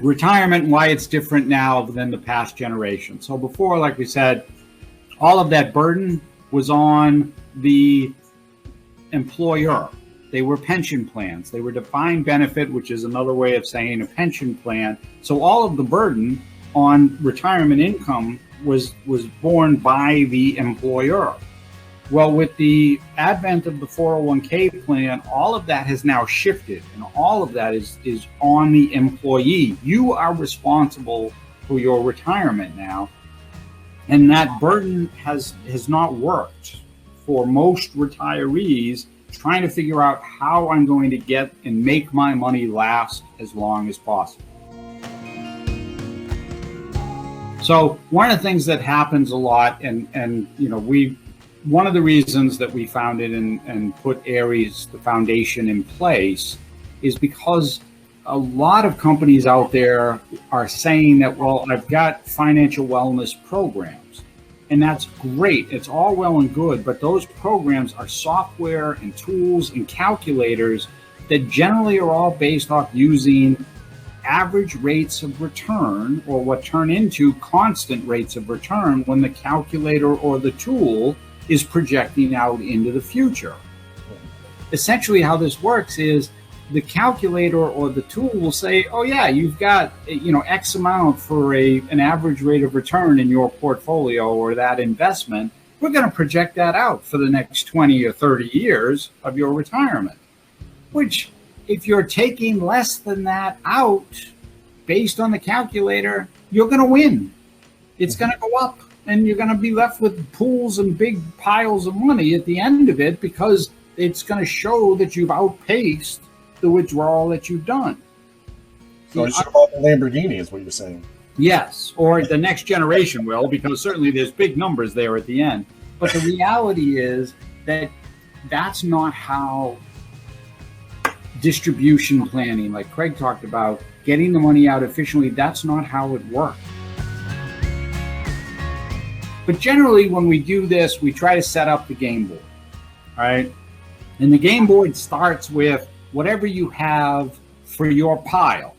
retirement and why it's different now than the past generation. So before, like we said, all of that burden was on the employer. They were pension plans. They were defined benefit, which is another way of saying a pension plan. So all of the burden on retirement income was borne by the employer. Well, with the advent of the 401k plan, all of that has now shifted, and all of that is on the employee. You are responsible for your retirement now, and that burden has not worked for most retirees trying to figure out how I'm going to get and make my money last as long as possible. So one of the things that happens a lot, and you know, one of the reasons that we founded and put Aries, the foundation, in place is because a lot of companies out there are saying that, well, I've got financial wellness programs, and that's great. It's all well and good, but those programs are software and tools and calculators that generally are all based off using average rates of return, or what turn into constant rates of return when the calculator or the tool is projecting out into the future. Essentially how this works is the calculator or the tool will say, oh yeah, you've got, you know, X amount for an average rate of return in your portfolio or that investment. We're going to project that out for the next 20 or 30 years of your retirement, which if you're taking less than that out based on the calculator, you're going to win. It's going to go up. And you're going to be left with pools and big piles of money at the end of it, because it's going to show that you've outpaced the withdrawal that you've done. So you should have bought a Lamborghini, is what you're saying. Yes, or the next generation will, because certainly there's big numbers there at the end. But the reality is that that's not how distribution planning, like Craig talked about, getting the money out efficiently, that's not how it works. But generally, when we do this, we try to set up the game board, right? And the game board starts with whatever you have for your pile.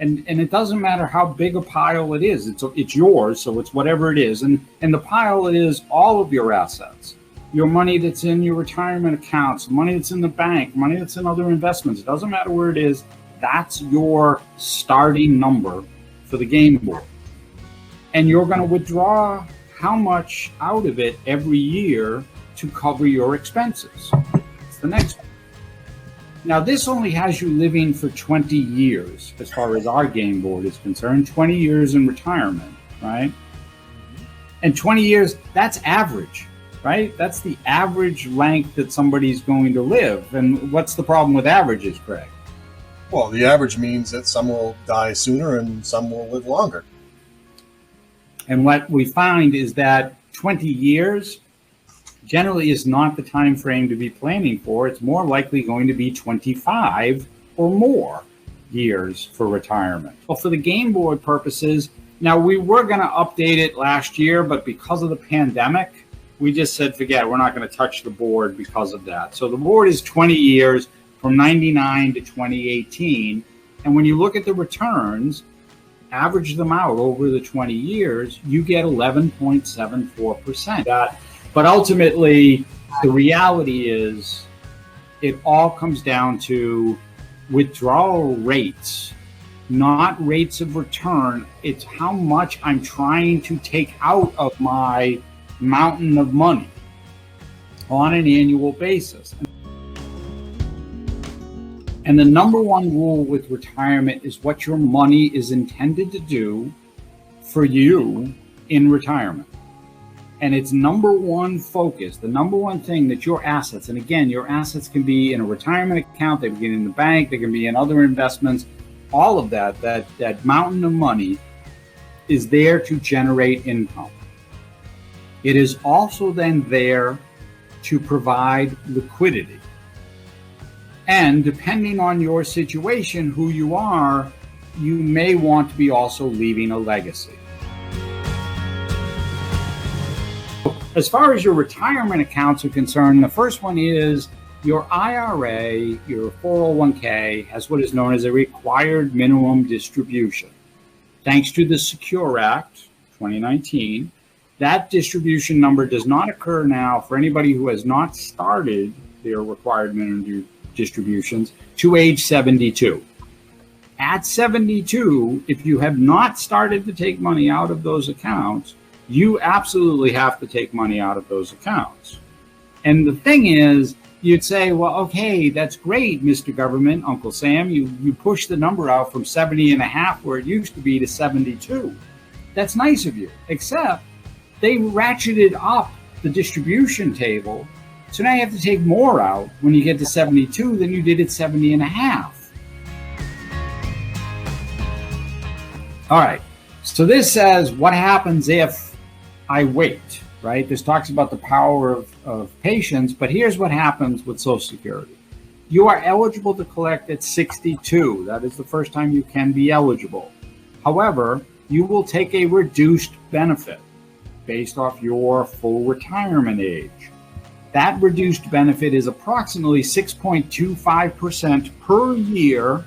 And it doesn't matter how big a pile it is. It's yours, so it's whatever it is. And the pile is all of your assets. Your money that's in your retirement accounts, money that's in the bank, money that's in other investments. It doesn't matter where it is. That's your starting number for the game board. And you're going to withdraw how much out of it every year to cover your expenses. That's the next one. Now, this only has you living for 20 years as far as our game board is concerned, 20 years in retirement, right? And 20 years, that's average, right? That's the average length that somebody's going to live. And what's the problem with averages, Craig? Well, the average means that some will die sooner and some will live longer. And what we find is that 20 years generally is not the time frame to be planning for. It's more likely going to be 25 or more years for retirement. Well, for the game board purposes, now we were going to update it last year, but because of the pandemic, we just said, forget it, we're not going to touch the board because of that. So the board is 20 years from 99 to 2018. And when you look at the returns, average them out over the 20 years, you get 11.74%. But ultimately, the reality is it all comes down to withdrawal rates, not rates of return. It's how much I'm trying to take out of my mountain of money on an annual basis. And the number one rule with retirement is what your money is intended to do for you in retirement. And its number one focus, the number one thing that your assets, and again, your assets can be in a retirement account, they can be in the bank, they can be in other investments, all of that mountain of money is there to generate income. It is also then there to provide liquidity. And depending on your situation, who you are, you may want to be also leaving a legacy. As far as your retirement accounts are concerned, the first one is Your IRA, your 401k, has what is known as a required minimum distribution. Thanks to the Secure Act 2019, that distribution number does not occur now for anybody who has not started their required minimum distributions to age 72. At 72, if you have not started to take money out of those accounts, you absolutely have to take money out of those accounts. And the thing is, you'd say, well, okay, that's great, Mr. Government, Uncle Sam. You push the number out from 70 and a half where it used to be to 72. That's nice of you, except they ratcheted up the distribution table. So now you have to take more out when you get to 72 than you did at 70 and a half. All right. So this says, what happens if I wait, right? This talks about the power of patience, but here's what happens with Social Security. You are eligible to collect at 62. That is the first time you can be eligible. However, you will take a reduced benefit based off your full retirement age. That reduced benefit is approximately 6.25% per year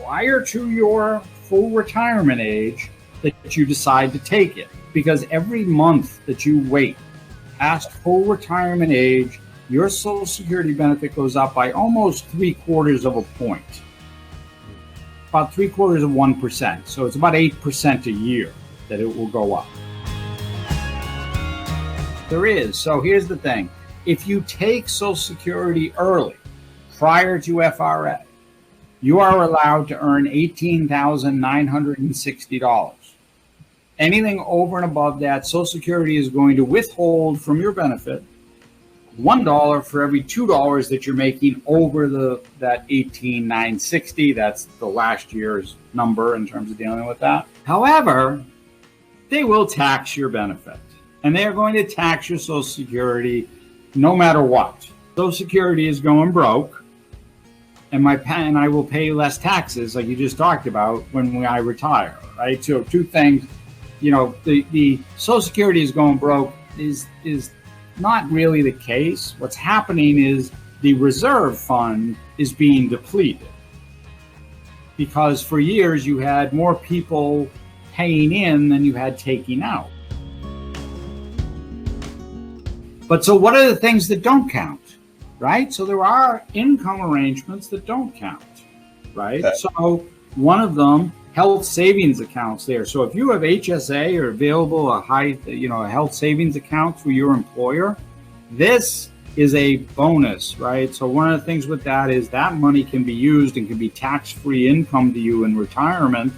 prior to your full retirement age that you decide to take it. Because every month that you wait past full retirement age, your Social Security benefit goes up by almost 3/4 of a point. About 3/4 of 1%. So it's about 8% a year that it will go up. There is. So here's the thing. If you take Social Security early, prior to FRA, you are allowed to earn $18,960. Anything over and above that, Social Security is going to withhold from your benefit $1 for every $2 that you're making over that $18,960. That's the last year's number in terms of dealing with that. However, they will tax your benefit, and they are going to tax your Social Security no matter what. Social Security is going broke, and I will pay less taxes, like you just talked about, when I retire, right? So two things. You know, the Social Security is going broke is not really the case. What's happening is the reserve fund is being depleted because for years you had more people paying in than you had taking out. But so what are the things that don't count, right? So there are income arrangements that don't count, right? Okay. So one of them, health savings accounts there. So if you have HSA or available a health savings account through your employer, this is a bonus, right? So one of the things with that is that money can be used and can be tax-free income to you in retirement.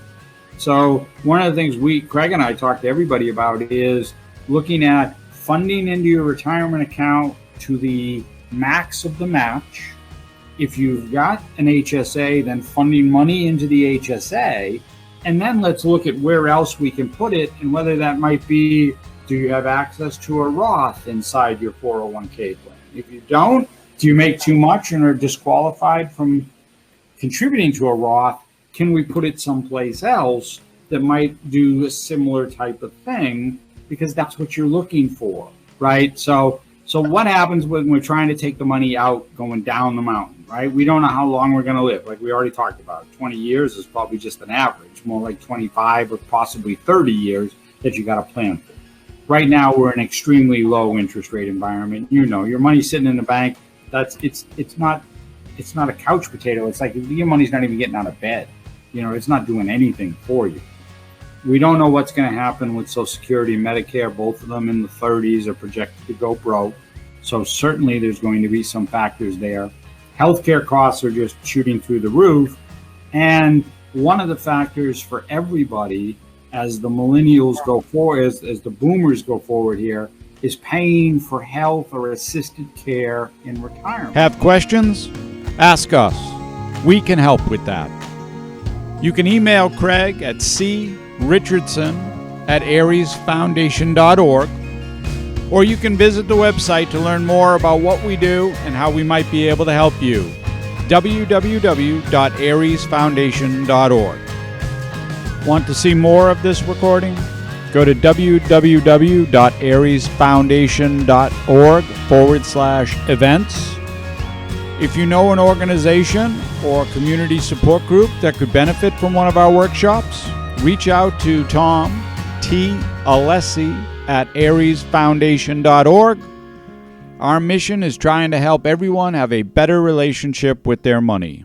So one of the things Craig and I talk to everybody about is looking at funding into your retirement account to the max of the match. If you've got an HSA, then funding money into the HSA, and then let's look at where else we can put it and whether that might be, do you have access to a Roth inside your 401k plan? If you don't, do you make too much and are disqualified from contributing to a Roth? Can we put it someplace else that might do a similar type of thing? Because that's what you're looking for, right? So what happens when we're trying to take the money out going down the mountain, right? We don't know how long we're going to live. Like we already talked about, 20 years is probably just an average, more like 25 or possibly 30 years that you got to plan for. Right now, we're in an extremely low interest rate environment. You know, your money's sitting in the bank. It's not a couch potato. It's like your money's not even getting out of bed. You know, it's not doing anything for you. We don't know what's going to happen with Social Security and Medicare. Both of them in the 30s are projected to go broke. So certainly there's going to be some factors there. Healthcare costs are just shooting through the roof. And one of the factors for everybody as the millennials go forward, as the boomers go forward here, is paying for health or assisted care in retirement. Have questions? Ask us. We can help with that. You can email Craig at crichardson@aresfoundation.org, or you can visit the website to learn more about what we do and how we might be able to help you. www.aresfoundation.org. Want to see more of this recording? Go to www.aresfoundation.org/events If you know an organization or community support group that could benefit from one of our workshops, reach out to Tom T. Alessi at ariesfoundation.org. Our mission is trying to help everyone have a better relationship with their money.